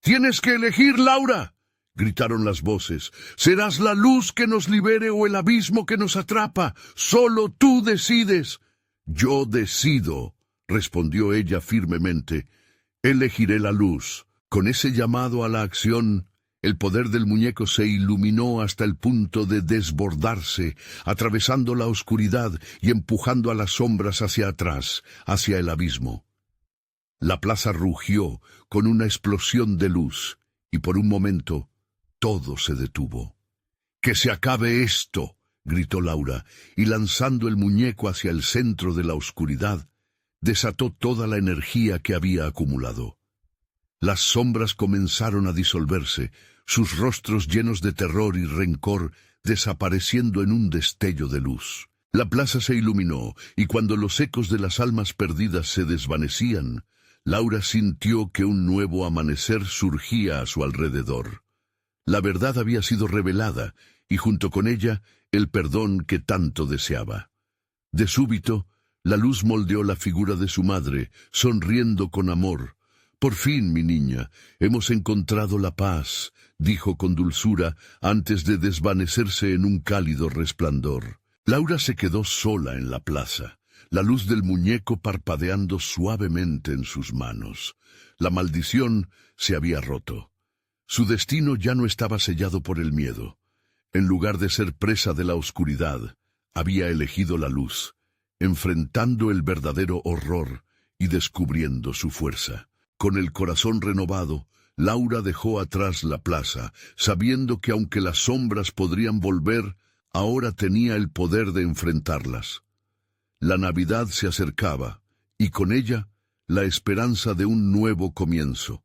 [SPEAKER 1] «¡Tienes que elegir, Laura!», gritaron las voces. «Serás la luz que nos libere o el abismo que nos atrapa. Solo tú decides». «Yo decido», respondió ella firmemente. «Elegiré la luz». Con ese llamado a la acción, el poder del muñeco se iluminó hasta el punto de desbordarse, atravesando la oscuridad y empujando a las sombras hacia atrás, hacia el abismo. La plaza rugió con una explosión de luz, y por un momento todo se detuvo. «¡Que se acabe esto!», gritó Laura, y lanzando el muñeco hacia el centro de la oscuridad, desató toda la energía que había acumulado. Las sombras comenzaron a disolverse, sus rostros llenos de terror y rencor desapareciendo en un destello de luz. La plaza se iluminó, y cuando los ecos de las almas perdidas se desvanecían, Laura sintió que un nuevo amanecer surgía a su alrededor. La verdad había sido revelada, y junto con ella, el perdón que tanto deseaba. De súbito, la luz moldeó la figura de su madre, sonriendo con amor. «Por fin, mi niña, hemos encontrado la paz», dijo con dulzura antes de desvanecerse en un cálido resplandor. Laura se quedó sola en la plaza, la luz del muñeco parpadeando suavemente en sus manos. La maldición se había roto. Su destino ya no estaba sellado por el miedo. En lugar de ser presa de la oscuridad, había elegido la luz, enfrentando el verdadero horror y descubriendo su fuerza. Con el corazón renovado, Laura dejó atrás la plaza, sabiendo que aunque las sombras podrían volver, ahora tenía el poder de enfrentarlas. La Navidad se acercaba, y con ella, la esperanza de un nuevo comienzo.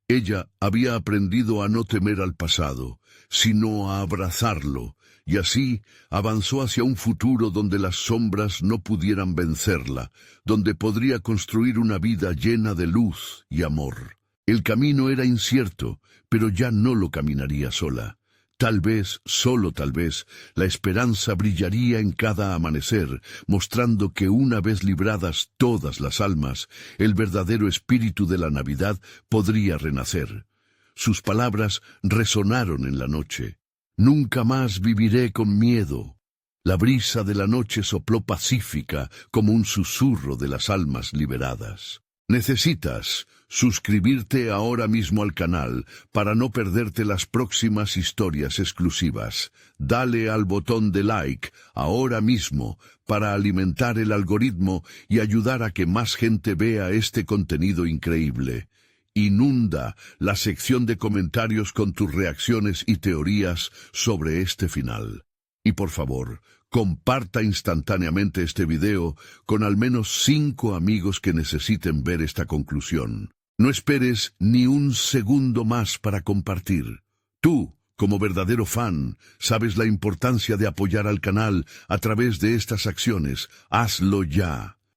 [SPEAKER 1] Ella había aprendido a no temer al pasado, sino a abrazarlo, y así avanzó hacia un futuro donde las sombras no pudieran vencerla, donde podría construir una vida llena de luz y amor. El camino era incierto, pero ya no lo caminaría sola. Tal vez, solo tal vez, la esperanza brillaría en cada amanecer, mostrando que una vez libradas todas las almas, el verdadero espíritu de la Navidad podría renacer. Sus palabras resonaron en la noche. «Nunca más viviré con miedo». La brisa de la noche sopló pacífica como un susurro de las almas liberadas. Necesitas suscribirte ahora mismo al canal para no perderte las próximas historias exclusivas. Dale al botón de like ahora mismo para alimentar el algoritmo y ayudar a que más gente vea este contenido increíble. Inunda la sección de comentarios con tus reacciones y teorías sobre este final. Y por favor, comparta instantáneamente este video con al menos 5 amigos que necesiten ver esta conclusión. No esperes ni un segundo más para compartir. Tú, como verdadero fan, sabes la importancia de apoyar al canal a través de estas acciones. Hazlo ya.